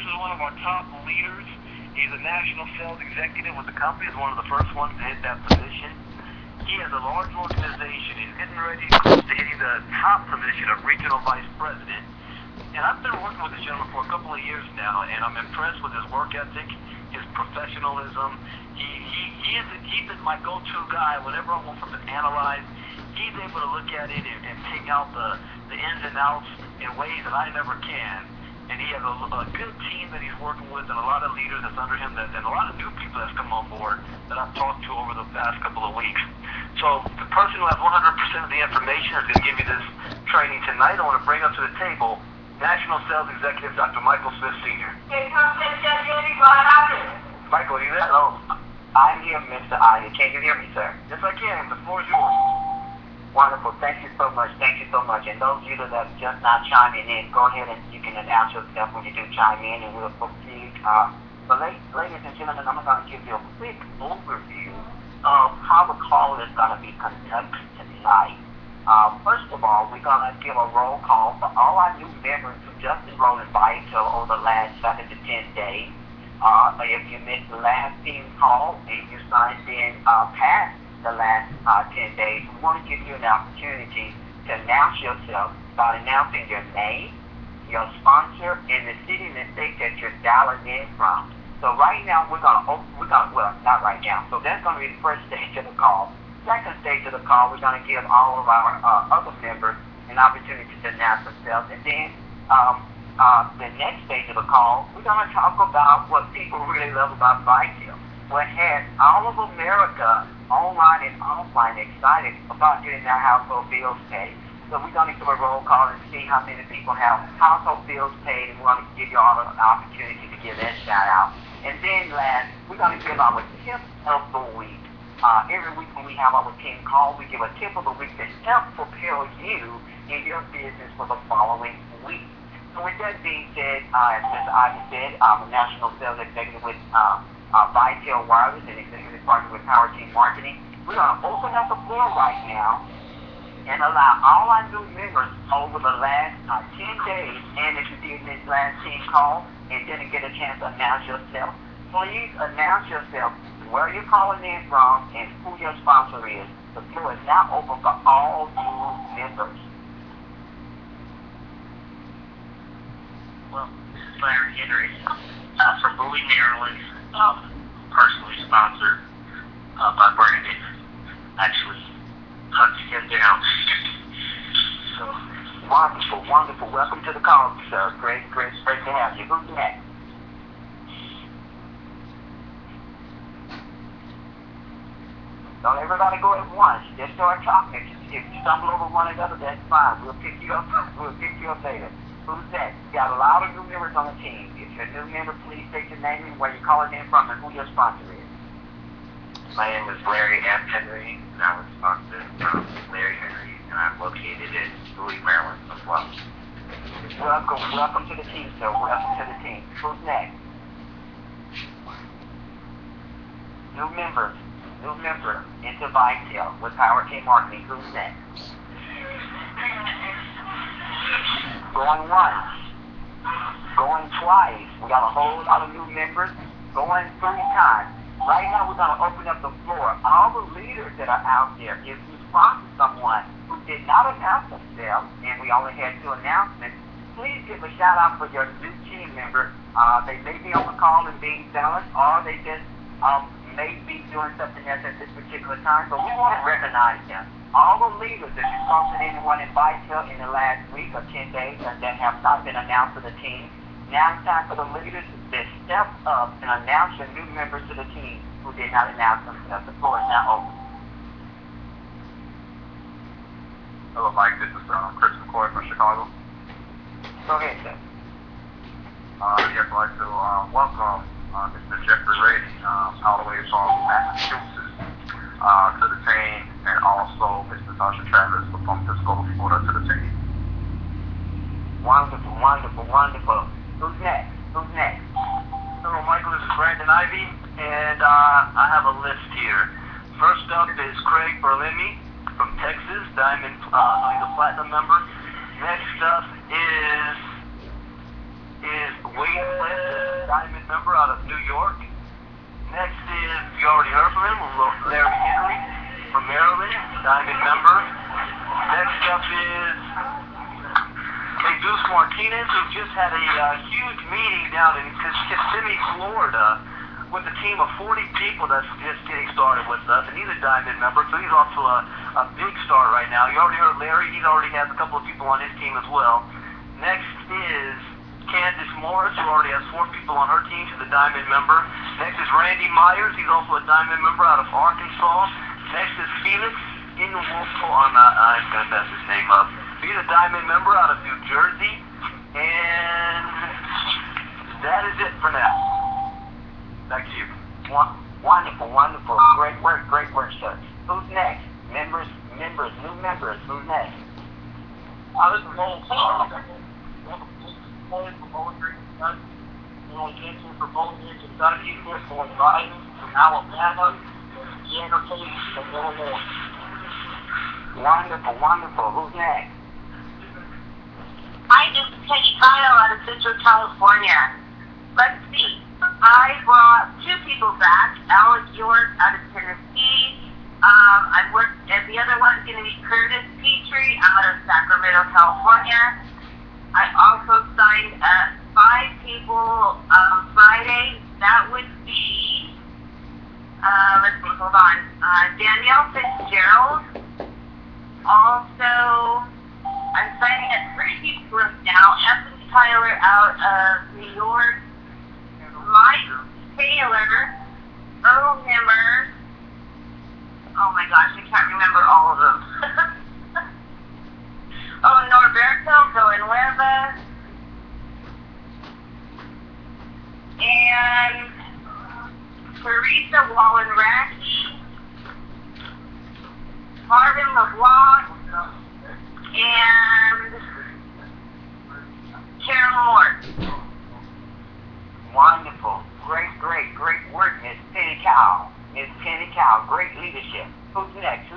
is one of our top leaders. He's a national sales executive with the company. He's one of the first ones to hit that position. He has a large organization. He's getting ready close to hitting the top position of regional vice president. And I've been working with this gentleman for a couple of years now, and I'm impressed with his work ethic, his professionalism. He's my go-to guy whenever I want something analyzed. He's able to look at it and pick out the ins and outs in ways that I never can. And he has a good team that he's working with and a lot of leaders that's under him and a lot of new people that's come on board that I've talked to over the past couple of weeks. So the person who has 100% of the information is going to give you this training tonight. I want to bring up to the table National Sales Executive Dr. Michael Smith Sr. Michael, are you there? Hello. I'm here, Mr. Aya. Can you hear me, sir? Yes, I can. The floor is yours. Wonderful. Thank you so much. Thank you so much. And those of you that are just not chiming in, go ahead and you can announce yourself when you do chime in, and we'll proceed. But ladies and gentlemen, I'm going to give you a quick overview of how the call is going to be conducted tonight. First of all, we're going to give a roll call for all our new members who just enrolled in vitel over the last 7 to 10 days. If you missed the last team call and you signed in past the last 10 days, we want to give you an opportunity to announce yourself by announcing your name, your sponsor, and the city and the state that you're dialing in from. So right now, well, not right now. So that's going to be the first stage of the call. Second stage of the call, we're going to give all of our other members an opportunity to announce themselves. And then the next stage of the call, we're going to talk about what people really love about vitel. What has all of America, online and offline, excited about getting their household bills paid. So we're going to give a roll call and see how many people have household bills paid, and we want to give you all an opportunity to give that shout out. And then last, we're going to give our tip of the week. Every week when we have our team call, we give a tip of the week to help prepare you in your business for the following week. So with that being said, as Mr. Ivy said, I'm a national sales executive with vitel Wireless and executive partner with Power Team Marketing. We're going to open up the floor right now and allow all our new members over the last 10 days, and if you did this last team call and didn't get a chance to announce yourself, please announce yourself, where you're calling in from, and who your sponsor is. The floor is now open for all new members. Well, this is Larry Henry from Bowie, Maryland, personally sponsored by Brandon. Actually, hunting him down. So, wonderful. Welcome to the call, sir. Great to have you. Who's next? Don't everybody go at once. Just start talking. If you stumble over one another, that's fine. We'll pick you up. Later. Who's that? We got a lot of new members on the team. If you're a new member, please state your name and where you're calling in from and who your sponsor is. My name is Larry M. Henry, and I'm sponsored from Larry Henry, and I'm located in Bowie, Maryland as well. Welcome to the team, sir. Welcome to the team. Who's next? New member into vitel with Power Team Marketing. Who's next? Going once, going twice. We got a whole lot of new members. Going 3 times. Right now, we're going to open up the floor. All the leaders that are out there, if you sponsor someone who did not announce themselves, and we only had 2 announcements, please give a shout out for your new team member. They may be on the call and being zealous, or they just may be doing something else at this particular time, but we want to recognize them. All the leaders, if you sponsored anyone in vitel in the last week or 10 days that have not been announced to the team, now it's time for the leaders to step up and announce your new members to the team who did not announce themselves. The floor is now open. Hello, Mike. This is Chris McCoy from Chicago. Go ahead, sir. Yes, I'd like to welcome Mr. Jeffrey Rady, all the way from Massachusetts, to the team, and also Mr. Tasha Travis from Pensacola, Florida, to the team. Wonderful. Who's next? Hello, Michael. This is Brandon Ivy, and I have a list here. First up is Craig Berlimi from Texas, Diamond, he's a Platinum member. Next up is Wade Flint Diamond member out of New York. Next is, you already heard from him, Larry Henry from Maryland, Diamond member. Next up is Jesus Martinez, who just had a huge meeting down in Kissimmee, Florida, with a team of 40 people that's just getting started with us, and he's a Diamond member, so he's also a big star right now. You already heard Larry, he already has a couple of people on his team as well. Next is Candace Morris, who already has 4 people on her team. She's a Diamond member. Next is Randy Myers, he's also a Diamond member out of Arkansas. Next is Felix Inwolfo, I'm going to mess his name up. He's a Diamond member out of New Jersey. And that is it for now. Back to you. Wonderful, wonderful. Great work, sir. Who's next? Members, new members. Who's next? This is Noel Clark. Playing for Bowling Green, Kentucky. For Bowling Green, Kentucky. For Biden from Alabama. Diego Taylor from Illinois. Wonderful. Who's next? Hi, this is Peggy Kyle out of Central California. Let's see. I brought 2 people back. Alex York out of Tennessee. I worked, and the other one's going to be Curtis Petrie out of Sacramento, California. I also signed 5 people Friday. That would be, let's see, hold on. Danielle Fitzgerald. Also, I'm signing at 3 people right now. Anthony Tyler out of New York. Mike Taylor. Earl Nimmer. Oh my gosh, I can't remember all of them. Norberto Villanueva. And Teresa Wallen-Racky. Marvin LeBlanc. And Carol Moore. Wonderful. Great work, Miss Penny Cow. Great leadership. Who's next?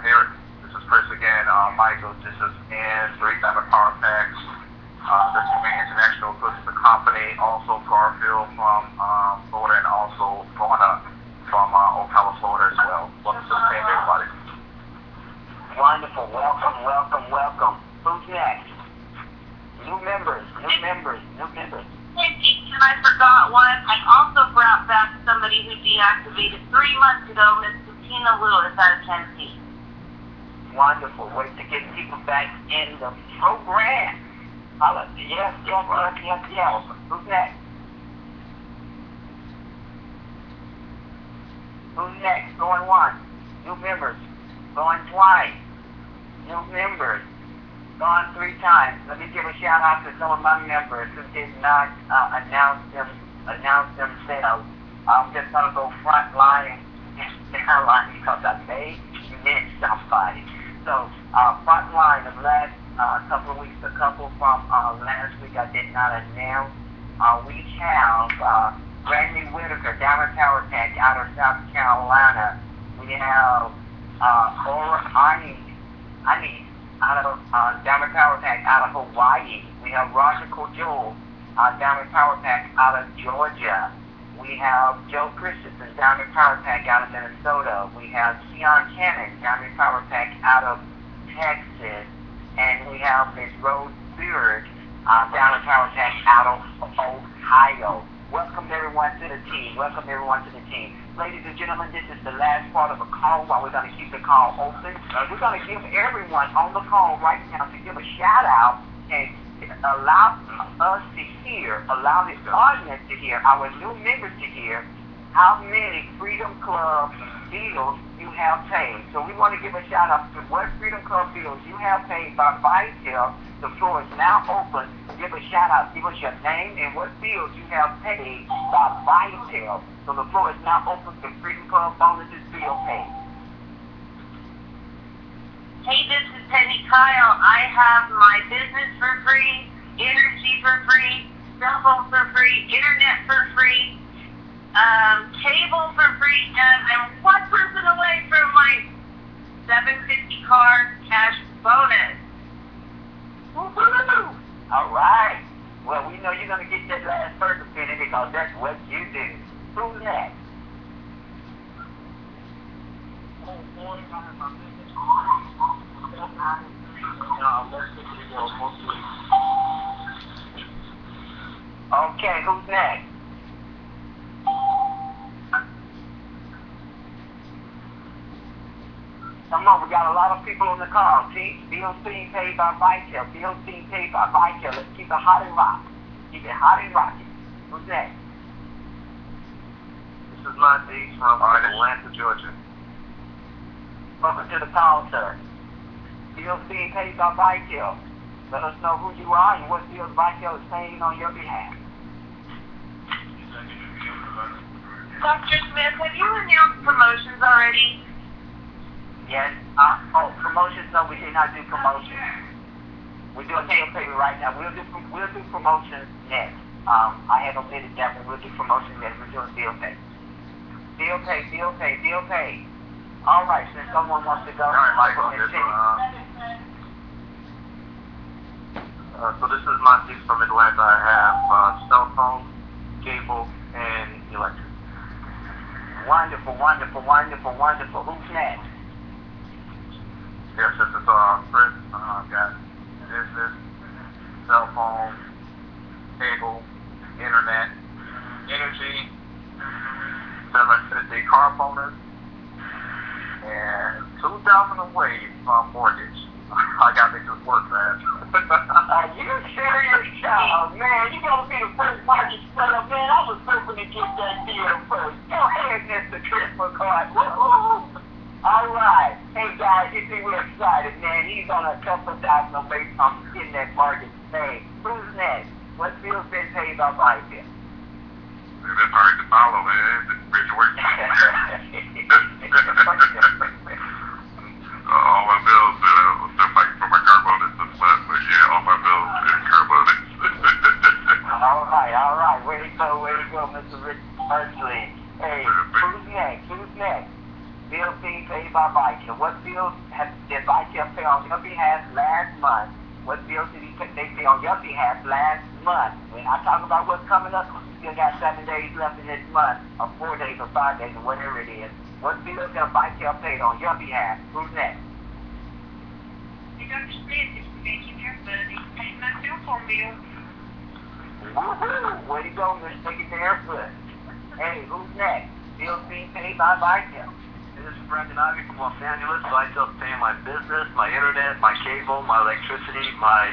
Here, this is Chris again. Michael, this is in 3 Diamond Power Packs. This is the International Goods Company, also Garfield from Florida, and also Fauna from Ocala, Florida as well. Welcome to the team, everybody. Wonderful. Welcome. Who's next? New members. And I forgot one. I also brought back somebody who deactivated 3 months ago, Miss Tina Lewis out of Tennessee. Wonderful. Way to get people back in the program. Yes. Who's next? Going once. New members. Going twice. New members. Gone 3 times. Let me give a shout out to some of my members who did not announce themselves. I'm just gonna go front line because I may miss somebody. So front line of last couple of weeks, a couple from last week I did not announce. We have Randy Whitaker, Diamond Power Pack out of South Carolina. We have Ani out of Diamond Power Pack out of Hawaii. We have Roger Cojole, Diamond Power Pack out of Georgia. We have Joe Christensen, Diamond Power Pack out of Minnesota. We have Keon Cannon, Diamond Power Pack out of Texas. And we have Miss Rose Beard, Diamond Power Pack out of Ohio. Welcome everyone to the team. Ladies and gentlemen, this is the last part of the call while we're going to keep the call open. We're going to give everyone on the call right now to give a shout out and allow us to hear, allow the audience to hear, our new members to hear how many Freedom Club bills you have paid. So we want to give a shout out to what Freedom Club bills you have paid by vitel. The floor is now open. Give a shout out. Give us your name and what bills you have paid by vitel. So the floor is now open for Freedom Club bonuses bill paid. Hey, this is Penny Kyle. I have my business for free, energy for free, cell phone for free, internet for free, cable for free, and I'm 1 person away from my $750 cash bonus. Woo-hoo! All right. we're going to get that last person finished because that's what you do. Who's next? Okay, who's next? Come on, we got a lot of people on the call. See, bills being paid by vitel. Bills being paid by vitel. Let's keep it hot and rocky. Keep it hot and rocky. Who's next? This is my D from Atlanta, Georgia. Welcome to the call, sir. Bills being paid by vitel. Let us know who you are and what bills vitel is paying on your behalf. Dr. Smith, have you announced promotions already? Yes. Promotions? No, we did not do promotions. We're doing bill pay right now. We'll do promotions next. I had omitted that one. We'll do promotions next. We're doing bill pay. Bill pay, bill pay, bill pay. All right. Since someone wants to go, All right, Michael. So this is my piece from Atlanta. I have cell phone, cable, and electric. Wonderful, wonderful, wonderful, wonderful. Who's next? Yes, this is Chris. Got business, cell phone, cable, internet, energy, electricity, car bonus, and $2,000 away from mortgage. I got to just work fast. Are you serious, child? Man, you gonna be the first market setup, man. I was hoping to get that deal first. Go ahead, Mr. Chris McCart. All right. Hey, guys, you see we're excited, man. He's on a couple $1,000 away from getting that mortgage paid. Who's next? What bill's been paid by vitel? That's hard to follow, man. It's work. All my bills, still fighting for my car bonus this month, but yeah, all my bills and car bonus. All right. Way to go, Mr. Rich Ursley. Hey, who's next? Bills being paid by vitel. What bills did vitel pay on your behalf last month? What bills did they pay on your behalf last month? When I talk about what's coming up, we still got 7 days left in this month, or 4 days, or 5 days, or whatever it is. What bills have vitel paid on your behalf? Who's next? Hey, Dr. Smith, it's making your buddy. Pay my cell phone bill. Woohoo! Way to go, Miss Take It to Airfoot. Hey, who's next? Bills being paid by vitel. This is Brendan Ivy from Los Angeles. Vitel's paying my business, my internet, my cable, my electricity, my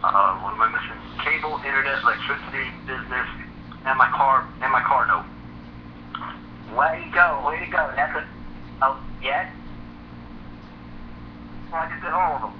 what am I missing? Cable, internet, electricity, business, and my car note. Way to go. That's a yes? Well, I just did all of them.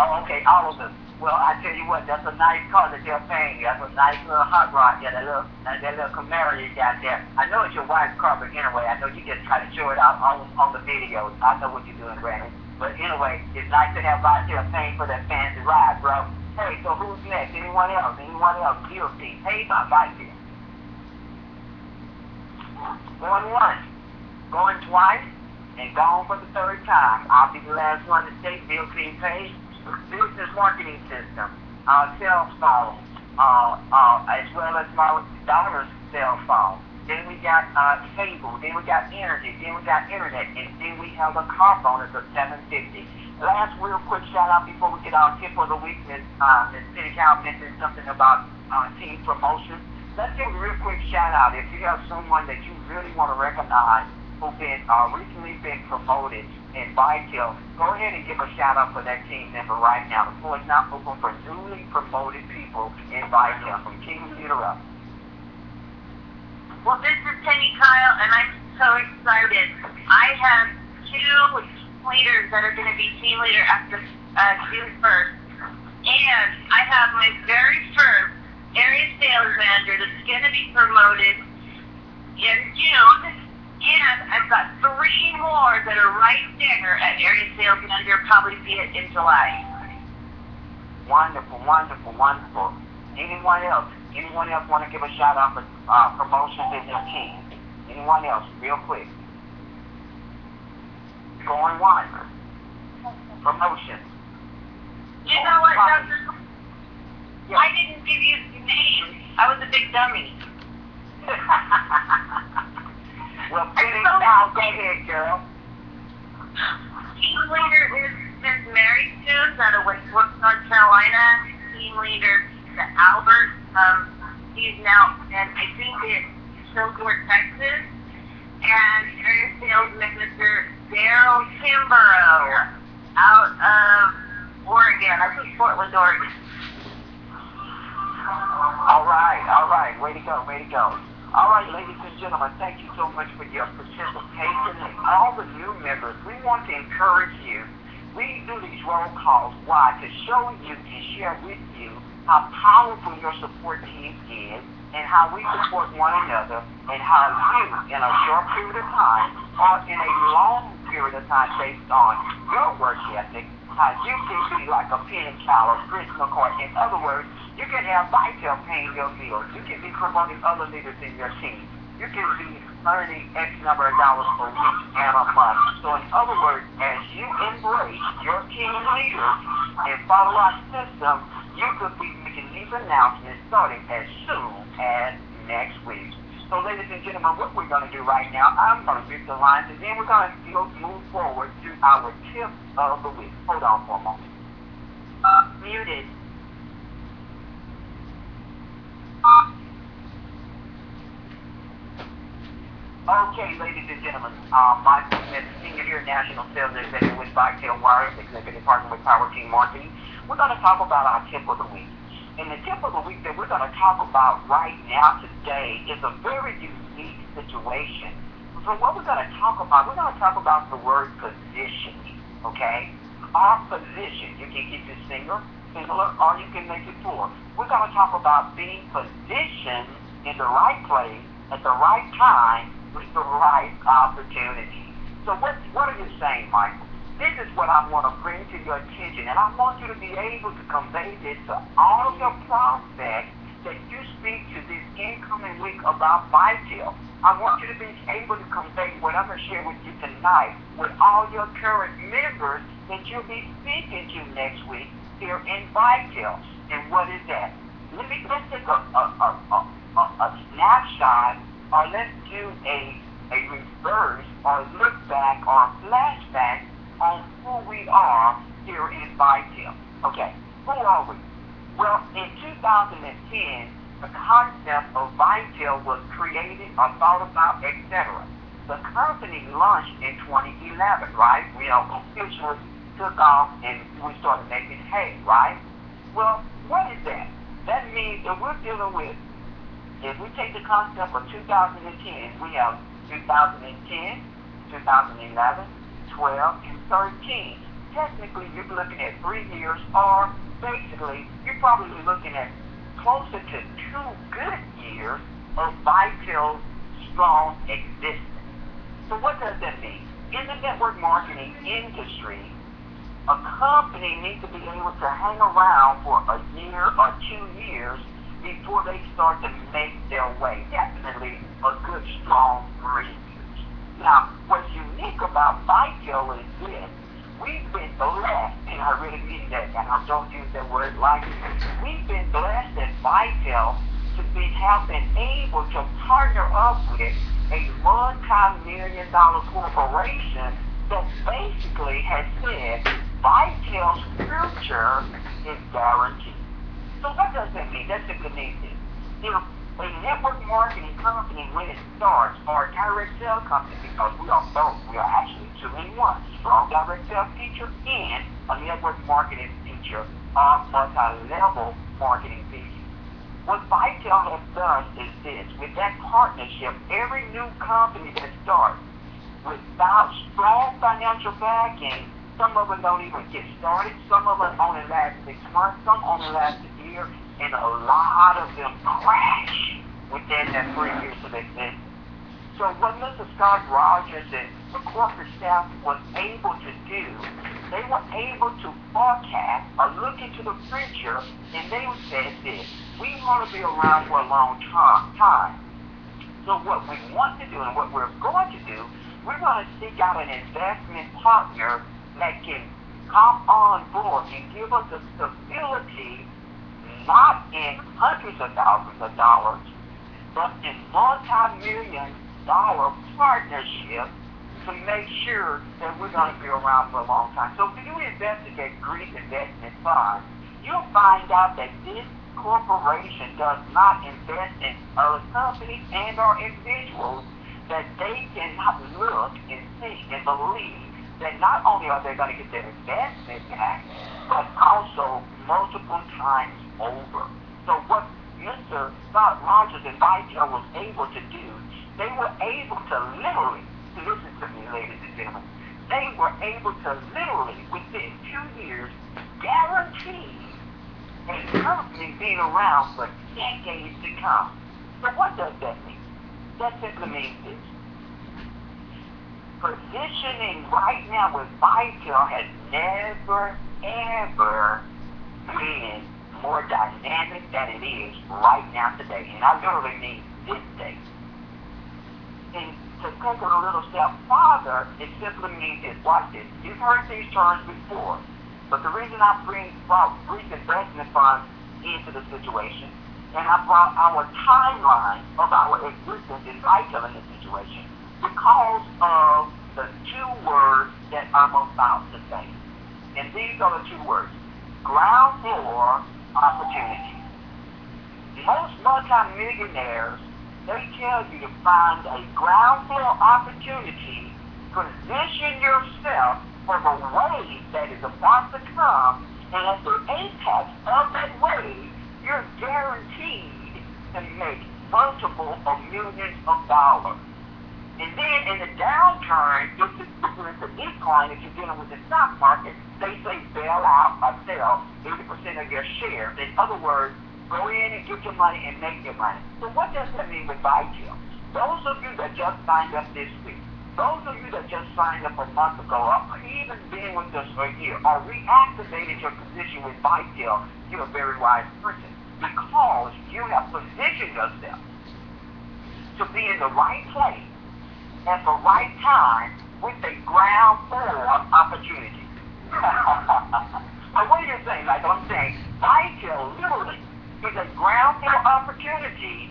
Oh, okay, all of them. Well, I tell you what, that's a nice car that they're paying you. That's a nice little hot rod. Yeah, that little Camaro you got there. I know it's your wife's car, but anyway, I know you just try to show it out on the videos. I know what you're doing, Brandon. But anyway, it's nice to have vitel paying for that fancy ride, bro. Hey, so who's next? Anyone else? Bills being paid by vitel. Going once, going twice, and gone for the third time. I'll be the last one to say bills being paid. Business marketing system, cell phone, as well as my daughter's cell phone. Then we got cable. Then we got energy. Then we got internet. And then we have a car bonus of $750. Last real quick shout out before we get our tip of the week. Ms. City Council mentioned something about team promotion. Let's give a real quick shout out. If you have someone that you really want to recognize who's been recently been promoted in vitel, go ahead and give a shout out for that team member right now. The floor is now open for newly promoted people in vitel. From King Theater up. Well, this is Penny Kyle, and I'm so excited. I have 2 leaders that are going to be team leader after June 1st. And I have my very first area sales manager that's going to be promoted in June. And I've got 3 more that are right there at area sales manager. Probably see it in July. Wonderful. Anyone else want to give a shout out for promotions in their team? Anyone else, real quick? Going once. Promotion. You know what, Dr. Yeah. I didn't I was a big dummy. Well, finish now. Go ahead, girl. Team leader is Miss Mary Jones out of Wake Forest, North Carolina. Team leader is Albert. He's now, and I think it's Dilworth, Texas. And area sales manager Daryl Kimborough out of Oregon. I think Portland, Oregon. All right. Way to go. All right, ladies and gentlemen, thank you so much for your participation. And all the new members, we want to encourage you. We do these roll calls. Why? To show you and share with you how powerful your support team is and how we support one another and how you, in a short period of time or in a long period of time based on your work ethic, how you can be like a penny cow or Chris McCoy. In other words, you can have vitel paying your bills. You can be promoting other leaders in your team. You can be earning X number of dollars per week and a month. So in other words, as you embrace your team leaders and follow our system, you could be making these announcements starting as soon as next week. So ladies and gentlemen, what we're going to do right now, I'm going to mute the lines and then we're going to move forward to our tip of the week. Hold on for a moment. Muted. Okay, ladies and gentlemen, Michael Smith, Senior here, National Sales Executive with Vitel Wireless, Executive Partner with Power Team Marketing. We're going to talk about our tip of the week. And the tip of the week that we're going to talk about right now today is a very unique situation. So what we're going to talk about the word positioning, okay? Our position, you can keep it singular, or you can make it plural. We're going to talk about being positioned in the right place at the right time with the right opportunity. So what are you saying, Michael? This is what I want to bring to your attention, and I want you to be able to convey this to all of your prospects that you speak to this incoming week about Vitel. I want you to be able to convey what I'm going to share with you tonight with all your current members that you'll be speaking to next week here in Vitel. And what is that? Let's take a snapshot, or let's do a reverse or look back or flashback on who we are here in Vitel. Okay, who are we? Well, in 2010, the concept of Vitel was created or thought about, etc. The company launched in 2011, right? We officially took off and we started making hay, right? Well, what is that? That means that we're dealing with, if we take the concept of 2010, we have 2010, 2011, 12, and 13. Technically, you're looking at 3 years, or basically, you're probably looking at closer to 2 good years of Vitel's strong existence. So what does that mean? In the network marketing industry, a company needs to be able to hang around for a year or 2 years before they start to make their way. Definitely a good, strong 3 years. Now, what's unique about Vitel is this. We've been blessed, and I really mean that, and I don't use that word lightly. We've been blessed at Vitel to have been able to partner up with a multi-million-dollar corporation that basically has said Vitel's future is guaranteed. So what does that mean? That simply means this. If a network marketing company, when it starts, or a direct sales company, because we are both, we are actually 2 in 1, strong direct sales feature and a network marketing feature, or multi-level marketing feature. What Vitel has done is this. With that partnership, every new company that starts without strong financial backing, some of them don't even get started, some of them only last 6 months, some only last a year, and a lot of them crash within that 3 years of existence. So what Mr. Scott Rogers and the corporate staff was able to do, they were able to forecast or look into the future, and they said this: we want to be around for a long time. So what we want to do and what we're going to do, we're going to seek out an investment partner that can come on board and give us the stability, not in hundreds of thousands of dollars, but in multi-million-dollar partnership to make sure that we're going to be around for a long time. So if you investigate Greek investment funds, you'll find out that this corporation does not invest in other companies and or individuals, that they can look and see and believe that not only are they going to get their investment back, but also multiple times over. So what Mr. Scott Rogers and Vitel was able to do, they were able to literally, listen to me, ladies and gentlemen, they were able to literally, within 2 years, guarantee a company being around for decades to come. So what does that mean? That simply means this. Positioning right now with Vitel has never, ever been more dynamic than it is right now today. And I literally mean this day. And to take it a little step farther, it simply means this. Watch this. You've heard these terms before. But the reason I brought Greek investment funds into the situation, and I brought our timeline of our existence in Vitel in the situation, because of the two words that I'm about to say. And these are the two words: ground floor opportunity. Most multimillionaires, they tell you to find a ground floor opportunity, position yourself for the wave that is about to come, and at the apex of that wave, you're guaranteed to make multiple of millions of dollars. And then in the downturn, if it's a decline, if you're dealing with the stock market, they say bail out or sell 80% of your shares. In other words, go in and get your money and make your money. So what does that mean with Vitel? Those of you that just signed up this week, those of you that just signed up a month ago, or even been with us for a year, or reactivated your position with Vitel, you're a very wise person, because you have positioned yourself to be in the right place at the right time with a ground floor opportunity. So what are you saying, Michael? I'm saying Vitel literally is a ground floor opportunity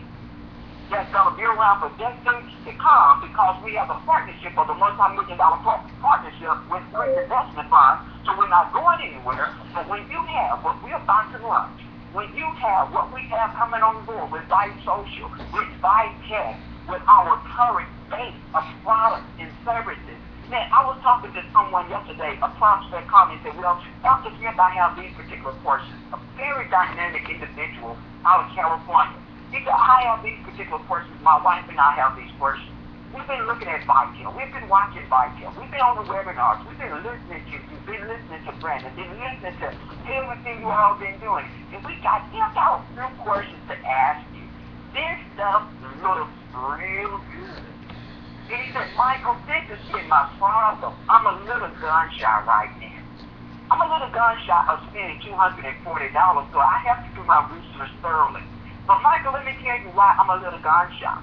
that's going to be around for decades to come, because we have a partnership of a multi-million-dollar partnership with Greek investment funds, so we're not going anywhere. But when you have what we're about to launch, when you have what we have coming on board with Vice Social, with Vitel, with our current base of products and services. Man, I was talking to someone yesterday, a prospect called me and said, well, Dr. Smith, I have these particular portions. A very dynamic individual out of California. He said, I have these particular portions. My wife and I have these portions. We've been looking at Vitel. We've been watching Vitel. We've been on the webinars. We've been listening to you. We've been listening to Brandon. Been listening to everything you all been doing. And we got a few questions to ask you. This stuff looks real good. And he said, Michael, this is getting my problem. I'm a little gun shy right now. I'm a little gun shy of spending $240, so I have to do my research thoroughly. But Michael, let me tell you why I'm a little gun shy.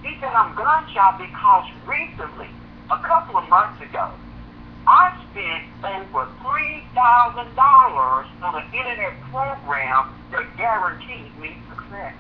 He said I'm gun shy because recently, a couple of months ago, I spent over $3,000 on an internet program that guaranteed me success.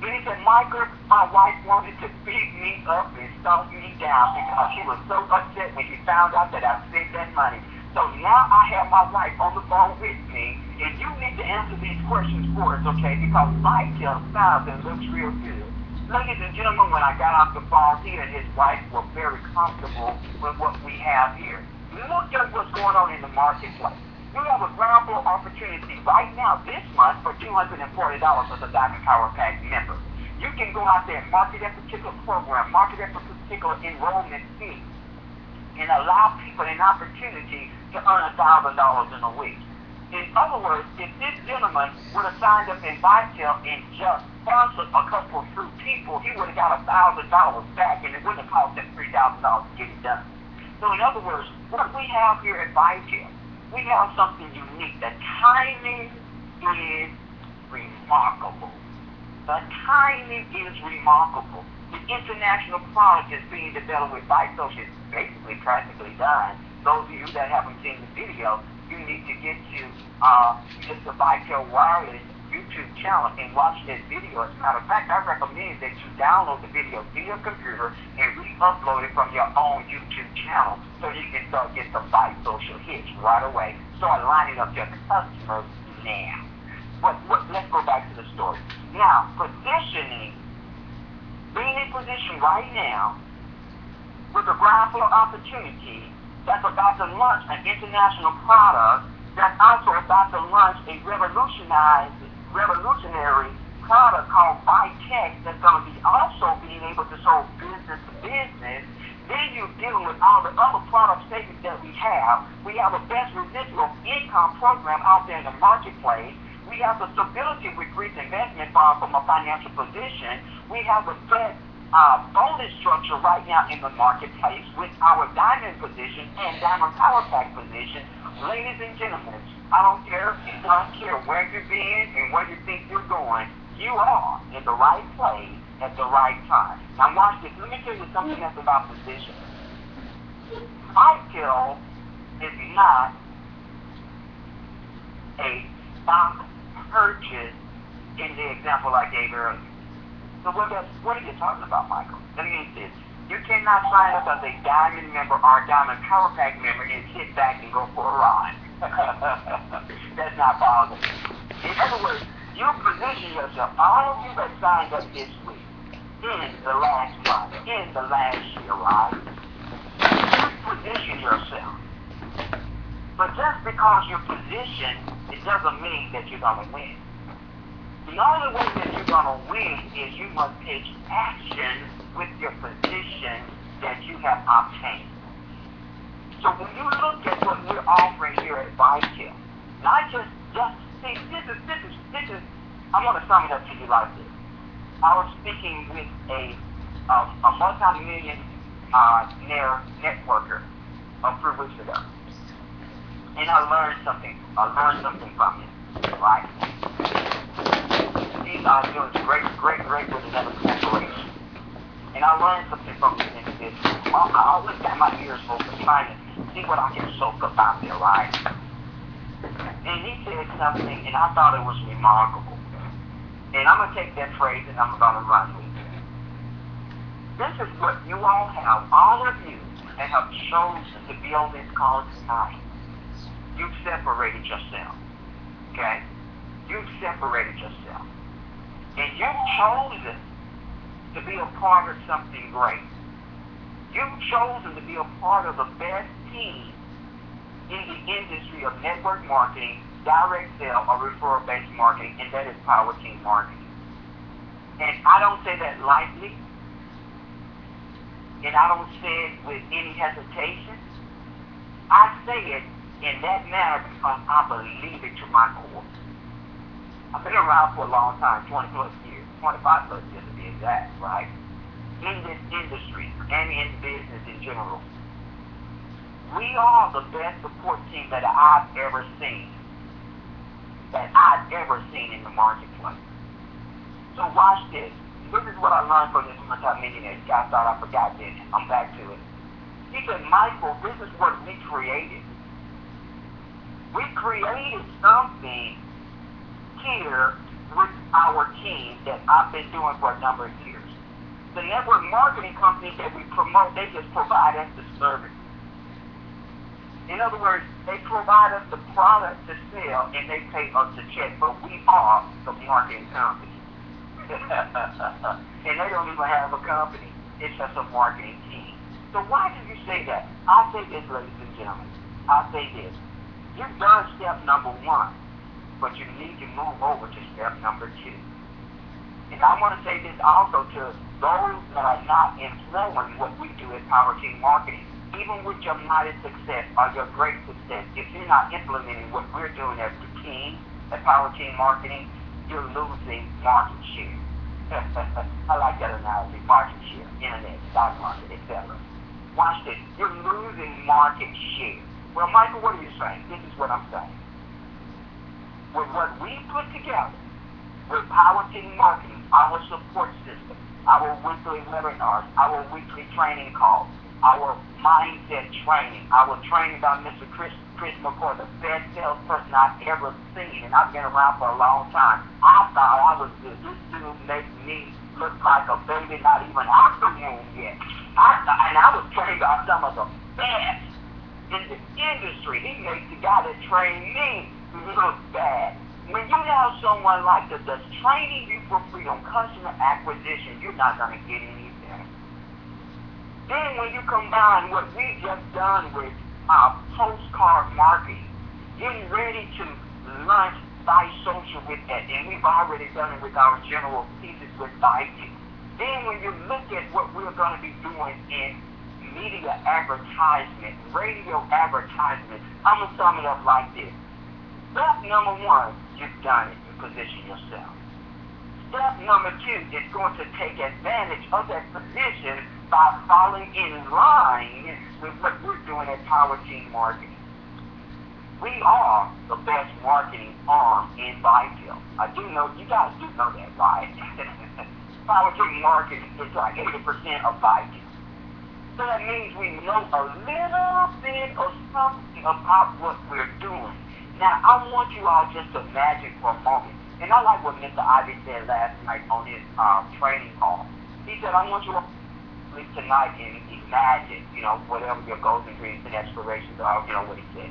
And he said, Michael, my wife wanted to beat me up and stomp me down because she was so upset when she found out that I spent that money. So now I have my wife on the phone with me, and you need to answer these questions for us, okay? Because Vitel sounds and looks real good. Ladies and gentlemen, when I got off the phone, he and his wife were very comfortable with what we have here. Look at what's going on in the marketplace. We have a ground floor opportunity right now this month for $240 for the Diamond Power Pack member. You can go out there and market that particular program, market that particular enrollment fee, and allow people an opportunity to earn $1,000 in a week. In other words, if this gentleman would have signed up in Vitel and just sponsored a couple of few people, he would have got $1,000 back, and it wouldn't have cost him $3,000 to get it done. So in other words, what we have here at Vitel, we have something unique. The timing is remarkable. The timing is remarkable. The international product is being developed with Vitel. It's basically practically done. Those of you that haven't seen the video, you need to get to Mr. Vitel Wireless YouTube YouTube channel and watch this video. As a matter of fact, I recommend that you download the video to your computer and re-upload it from your own YouTube channel so you can start getting the fight social hits right away. Start lining up your customers now. Let's go back to the story. Now, positioning, being in position right now with a ground floor opportunity that's about to launch an international product, that's also about to launch a revolutionary product called vitel that's going to be also being able to sold business to business. Then you're dealing with all the other product statements that we have. We have a best residual income program out there in the marketplace. We have the stability with Greece investment fund from a financial position. We have the best bonus structure right now in the marketplace with our diamond position and diamond power pack position. Ladies and gentlemen, I don't care where you've been and where you think you're going. You are in the right place at the right time. Now watch this. Let me tell you something else about position. vitel is not a stock purchase in the example I gave earlier. So what are you talking about, Michael? Let me ask this. You cannot sign up as a diamond member or a diamond power pack member and sit back and go for a ride. That's not possible. In other words, you position yourself, all of you that signed up this week, in the last month, in the last year, right? You position yourself. But just because you're positioned, it doesn't mean that you're going to win. The only way that you're going to win is you must take action with your position that you have obtained. So when you look at what we're offering here at vitel, not just see, this is, I'm going to sum it up to you like this. I was speaking with a multi-millionaire networker a few weeks ago. And I learned something from him, right? He's doing great with another corporation. And I learned something from this individual. I always got my ears open, trying to see what I can soak up out there, right? And he said something, and I thought it was remarkable. And I'm going to take that phrase, and I'm going to run with it. This is what you all have, all of you that have chosen to be on this call tonight. You've separated yourself, okay? You've separated yourself. And you've chosen to be a part of something great. You've chosen to be a part of the best team in the industry of network marketing, direct sale, or referral-based marketing, and that is Power Team Marketing. And I don't say that lightly, and I don't say it with any hesitation. I say it in that manner because I believe it to my core. I've been around for a long time, 20 plus years, 25 plus years to be exact, right? In this industry and in business in general. We are the best support team that I've ever seen. In the marketplace. So watch this. This is what I learned from this multi-millionaire. I thought I forgot this. I'm back to it. He said, Michael, this is what we created. We created something here with our team that I've been doing for a number of years. The network marketing companies that we promote, they just provide us the service. In other words, they provide us the product to sell and they pay us the check, but we are the marketing company. And they don't even have a company. It's just a marketing team. So why do you say that? I'll say this, ladies and gentlemen. I'll say this. You've done step number 1, but you need to move over to step number 2. And I want to say this also to those that are not employing what we do at Power Team Marketing. Even with your mighty success or your great success, if you're not implementing what we're doing as the team at Power Team Marketing, you're losing market share. I like that analogy, market share, internet, stock market, etc. Watch this. You're losing market share. Well, Michael, what are you saying? This is what I'm saying. With what we put together with Power Team Marketing, our support system, our weekly webinars, our weekly training calls, our mindset training, our training by Mr. Chris McCoy, the best salesperson I've ever seen, and I've been around for a long time. I thought I was good. This dude made me look like a baby, not even afternoon yet. And I was trained by some of the best in the industry. He made the guy that trained me look bad. When you have someone like that that's training you for free on customer acquisition, you're not going to get any better. Then when you combine what we just done with our postcard marketing, getting ready to launch by social with that, and we've already done it with our general pieces with vitel. Then when you look at what we're going to be doing in media advertisement, radio advertisement, I'm going to sum it up like this. Step number one, you've done it. You position yourself. Step number two is going to take advantage of that position by falling in line with what we're doing at Power Team Marketing. We are the best marketing arm in vitel. I do know, you guys do know that, right? Power Team Marketing is like 80% of vitel. So that means we know a little bit of something about what we're doing. Now, I want you all just to imagine for a moment, and I like what Mr. Ivy said last night on his training call. He said, I want you all to sleep tonight and imagine, whatever your goals and dreams and aspirations are, what he said.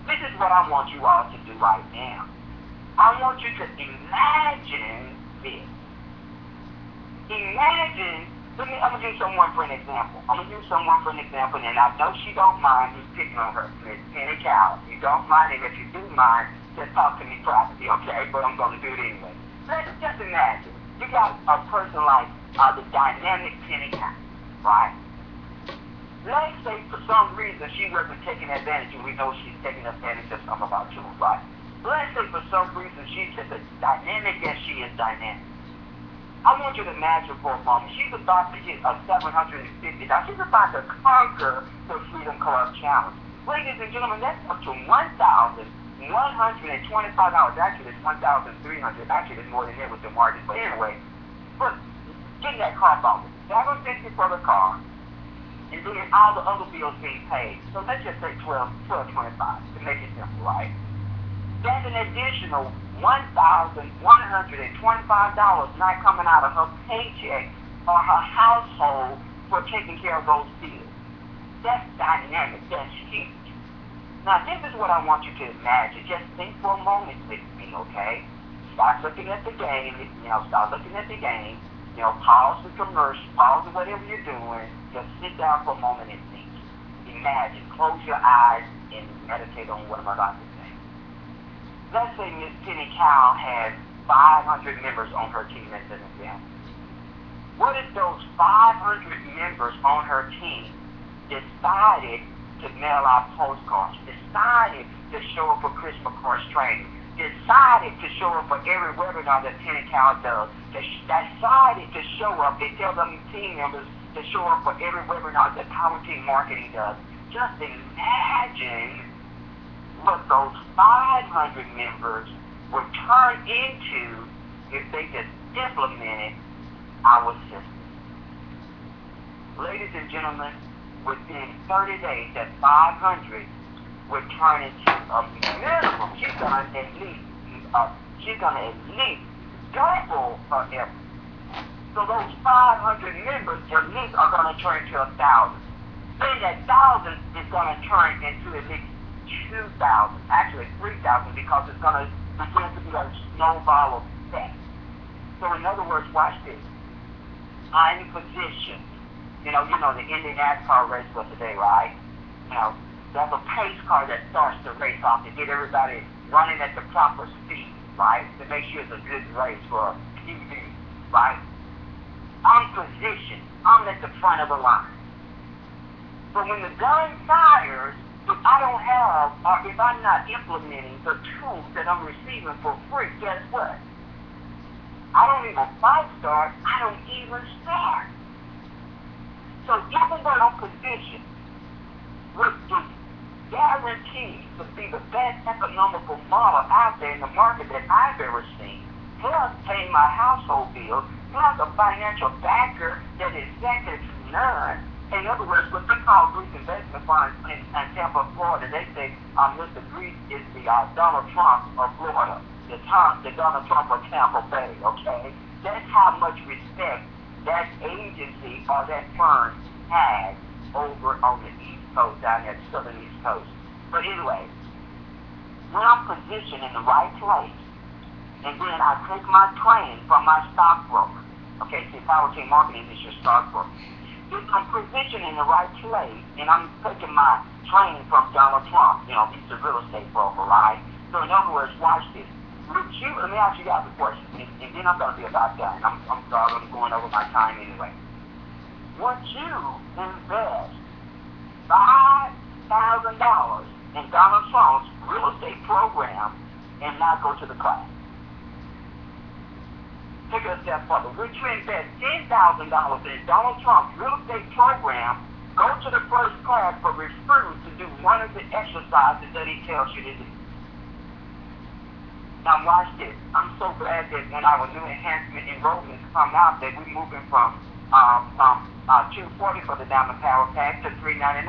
This is what I want you all to do right now. I want you to imagine this. Imagine, I'm going to use someone for an example. And I know she don't mind me picking on her. Miss Penny Cow. You don't mind, and if you do mind, just talk to me privately, okay? But I'm going to do it anyway. Let's just imagine. You got a person like the dynamic Penny Cow, right? Let's say for some reason she wasn't taking advantage, and we know she's taking advantage of some of our tools, right? Let's say for some reason she's just as dynamic as she is dynamic. I want you to imagine for a moment, she's about to hit a 750. Now, she's about to conquer the Freedom Club Challenge. Ladies and gentlemen, that's up to $1,125. Actually, it's $1,300. Actually, it's more than that with the margin. But anyway, getting that car bought. $750 for the car, and then all the other bills being paid. So let's just say $1,225 to make it simple, right? That's an additional $1,125 not coming out of her paycheck or her household for taking care of those bills. That's dynamic. That's huge. Now, this is what I want you to imagine. Just think for a moment with me, okay? Start looking at the game. Pause the commercial. Pause whatever you're doing. Just sit down for a moment and think. Imagine. Close your eyes and meditate on what I'm about to say. Let's say Miss Penny Cow has 500 members on her team as an example. What if those 500 members on her team decided to mail out postcards, decided to show up for Christmas cards training, decided to show up for every webinar that Penny Cow does, decided to show up, they tell them team members to show up for every webinar that Power Team Marketing does. Just imagine what those 500 members would turn into if they just implemented our system. Ladies and gentlemen, within 30 days, that 500 would turn into a minimum. She's gonna at least double her effort. So those 500 members at least are gonna turn into 1,000. Then that 1,000 is gonna turn into at least 2,000, actually 3,000, because it's going to begin to be a snowball effect. So in other words, watch this. I'm in position. The Indian NASCAR race for today, right? There's a pace car that starts the race off to get everybody running at the proper speed, right? To make sure it's a good race for TV, right? I'm positioned. I'm at the front of the line. But when the gun fires, if I don't have, or if I'm not implementing the tools that I'm receiving for free, guess what? I don't even fight start, I don't even start. So even though I'm positioned with the guarantee to be the best economical model out there in the market that I've ever seen, plus paying my household bills, plus a financial backer that is second to none. In other words, what they call Greece investment funds in Tampa, Florida, they say Mr. Greece is the Donald Trump of Florida. the Donald Trump of Tampa Bay, okay? That's how much respect that agency or that firm has over on the East Coast, down there, southern East Coast. But anyway, when I'm positioned in the right place, and then I take my training from my stockbroker, okay, see, Power Team Marketing is your stockbroker. If I'm positioned in the right place, and I'm taking my training from Donald Trump, he's the real estate broker, right? So in other words, watch this. Would you, let me ask you guys a question, and then I'm going to be about done. I'm sorry, I'm going over my time anyway. Would you invest $5,000 in Donald Trump's real estate program and not go to the class? Take it a step further. Would you invest $10,000 in Donald Trump's real estate program, go to the first class, but refuse to do one of the exercises that he tells you to do? Now watch this. I'm so glad that when our new enhancement enrollments come out, that we're moving from $240 for the Diamond Power Pack to $399.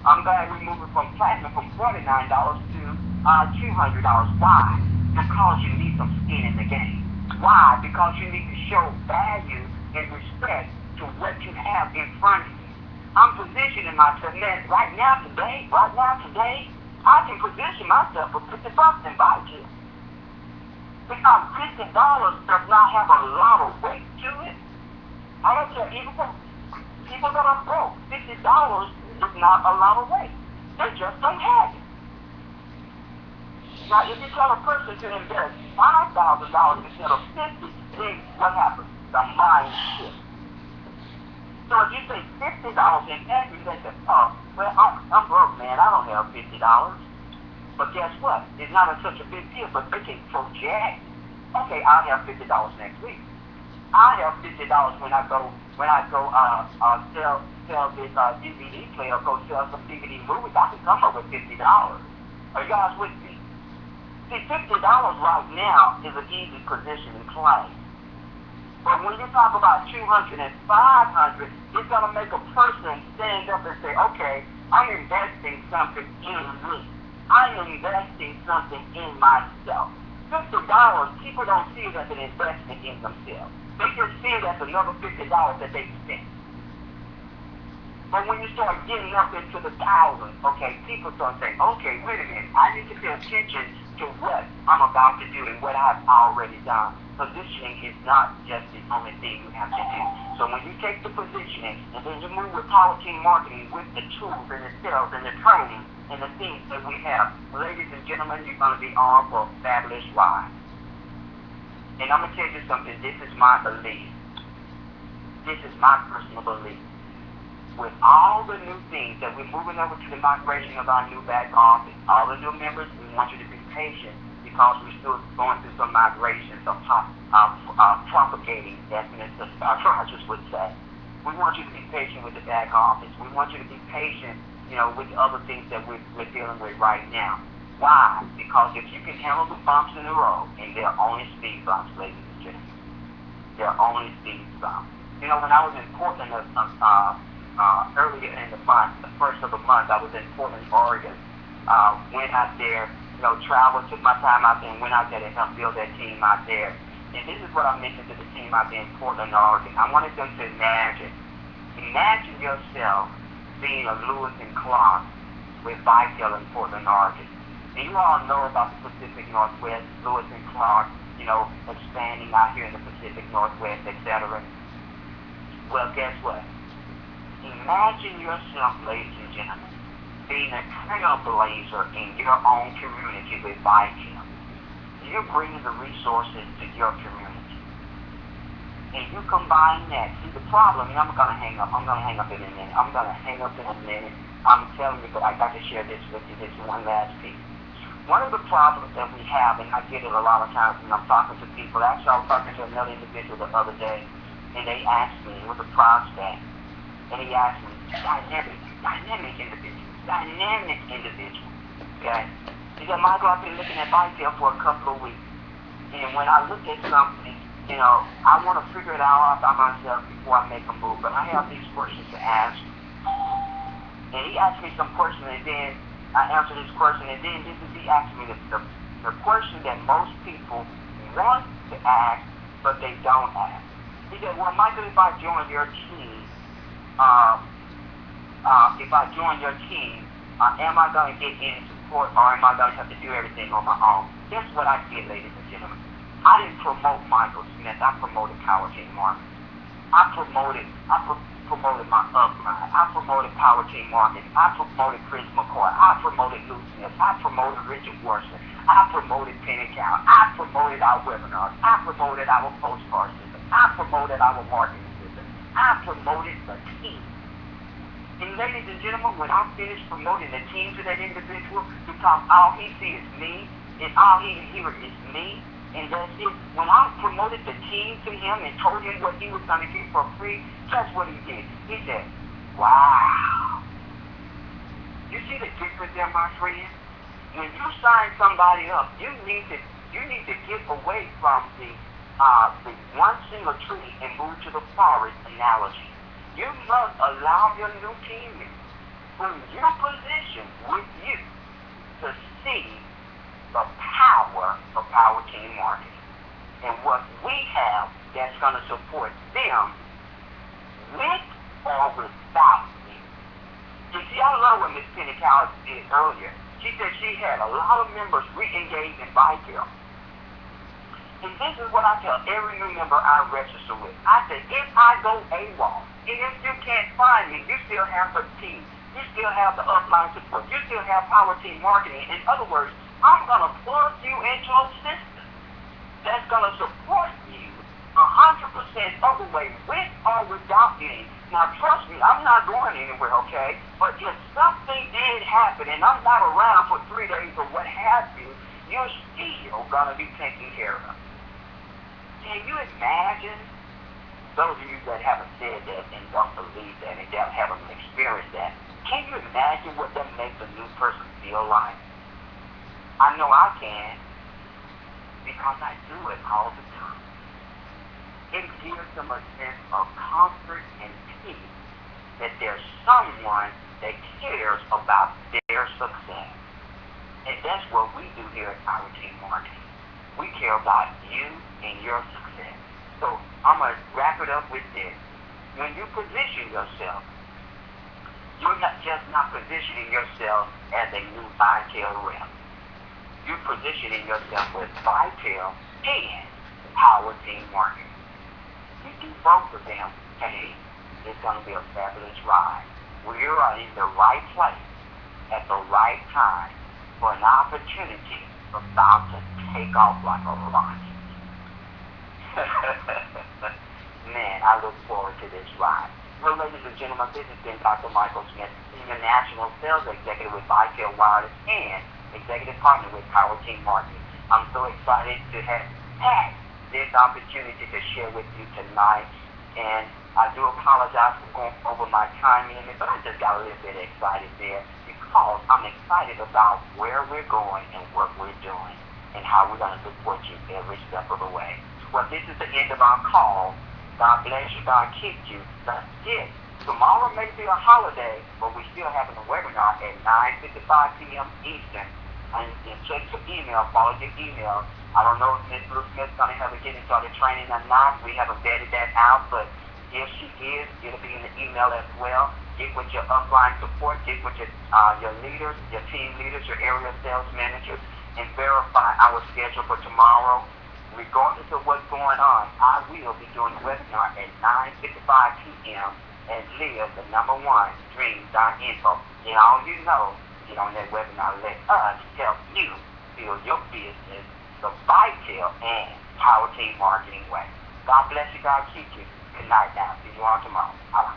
I'm glad we're moving from Platinum from $49 to $200. Why? Because you need some skin in the game. Why? Because you need to show value and respect to what you have in front of you. I'm positioning myself, man, right now today, I can position myself for $50 and buy you. Because $50 does not have a lot of weight to it. I don't care, even for people that are broke, $50 is not a lot of weight. They just don't have it. Now, if you tell a person to invest $5,000 instead of $50, then what happens? The mind shifts. So if you say $50 in every, they say, oh, well, I'm broke, man. I don't have $50. But guess what? It's not such a big deal, but they can project. Okay, I'll have $50 next week. I'll have $50 when I go sell this DVD player, go sell some DVD movies. I can come up with $50. Are you guys with me? See, $50 right now is an easy position to claim. But when you talk about 200 and 500, it's going to make a person stand up and say, okay, I'm investing something in me. I'm investing something in myself. $50, people don't see it as an investment in themselves. They just see it as another $50 that they spent. But when you start getting up into the thousands, okay, people start saying, okay, wait a minute, I need to pay attention to what I'm about to do and what I've already done. Positioning is not just the only thing you have to do. So when you take the positioning and then you move with Power Team Marketing with the tools and the sales and the training and the things that we have, ladies and gentlemen, you're going to be on for a fabulous ride. And I'm going to tell you something. This is my belief. This is my personal belief. With all the new things that we're moving over to the migration of our new back office, all the new members, we want you to be patient because we're still going through some migrations of propagating, as our Rogers would say. We want you to be patient with the back office. We want you to be patient, with the other things that we're dealing with right now. Why? Because if you can handle the bumps in the road, and they're only speed bumps, ladies and gentlemen. They're only speed bumps. When I was in Portland earlier in the month, the first of the month, I was in Portland, Oregon. Went out there, traveled, took my time out there and went out there to help build that team out there. And this is what I mentioned to the team out there in Portland, Oregon. I wanted them to imagine yourself being a Lewis and Clark with vitel in Portland, Oregon. And you all know about the Pacific Northwest, Lewis and Clark, expanding out here in the Pacific Northwest, etc. Well, guess what? Imagine yourself, ladies and gentlemen, being a trailblazer in your own community with vitel. You're bringing the resources to your community. And you combine that. See, the problem, and I'm going to hang up in a minute. I'm telling you, but I got to share this with you, this one last piece. One of the problems that we have, and I get it a lot of times when I'm talking to people, actually I was talking to another individual the other day, and they asked me, it was a prospect, and he asked me, dynamic individual, okay? He said, Michael, I've been looking at vitel for a couple of weeks, and when I look at something, I want to figure it out by myself before I make a move, but I have these questions to ask. And he asked me some questions, and then I answered his question, and then he asked me the the question that most people want to ask, but they don't ask. He said, well, Michael, if I join your team, am I going to get any support, or am I going to have to do everything on my own? Guess what I did, ladies and gentlemen? I didn't promote Michael Smith. I promoted Power Team Marketing. I promoted my upline. I promoted Power Team Marketing. I promoted Chris McCoy. I promoted Lou Smith. I promoted Richard Worcester. I promoted Penny Cow. I promoted our webinars. I promoted our postcard system. I promoted our marketing system. I promoted the team. And ladies and gentlemen, when I finish promoting the team to that individual, because all he sees is me, and all he hears is me, and that's it. When I promoted the team to him and told him what he was going to get for free, guess what he did? He said, wow. You see the difference there, my friend? When you sign somebody up, you need to get away from the one single tree and move to the forest analogy. You must allow your new teammates from your position with you to see the power of Power Team Marketing and what we have that's going to support them with or without you. You see, I love what Miss Penny Cow did earlier. She said she had a lot of members re-engaged in vitel. And this is what I tell every new member I register with. I said, if I go AWOL, and if you can't find me, you still have the team. You still have the upline support. You still have Power Team Marketing. In other words, I'm going to plug you into a system that's going to support you 100% of the way, with or without me. Now, trust me, I'm not going anywhere, okay? But if something did happen and I'm not around for 3 days or what have you, you're still going to be taken care of. Can you imagine? Those of you that haven't said that and don't believe that and that haven't experienced that, can you imagine what that makes a new person feel like? I know I can, because I do it all the time. It gives them a sense of comfort and peace that there's someone that cares about their success. And that's what we do here at Power Team Marketing. We care about you and your success. So I'm going to wrap it up with this. When you position yourself, you're not just not positioning yourself as a new vitel rep. You're positioning yourself with vitel and Power Team Marketing. You do both of them, hey, it's going to be a fabulous ride. We are in the right place at the right time for an opportunity about to take off like a rocket. Man, I look forward to this ride. Well, ladies and gentlemen, this has been Dr. Michael Smith, Senior National Sales Executive with Vitel Wireless and Executive Partner with Power Team Marketing. I'm so excited to have had this opportunity to share with you tonight. And I do apologize for going over my time limit, but I just got a little bit excited there because I'm excited about where we're going and what we're doing and how we're going to support you every step of the way. Well, this is the end of our call. God bless you. God keep you. That's it. Tomorrow may be a holiday, but we're still having a webinar at 9:55 p.m. Eastern. And check your email. Follow your email. I don't know if Ms. Blue Smith's going to have a getting started training or not. We haven't vetted that out, but if she is, it'll be in the email as well. Get with your upline support. Get with your leaders, your team leaders, your area sales managers, and verify our schedule for tomorrow. Regardless of what's going on, I will be doing a webinar at 9:55 p.m. and live the #1 dream.info. And all you know, get on that webinar. Let us help you build your business the vitel and Power Team Marketing way. God bless you. God keep you. Good night now. See you all tomorrow. Bye.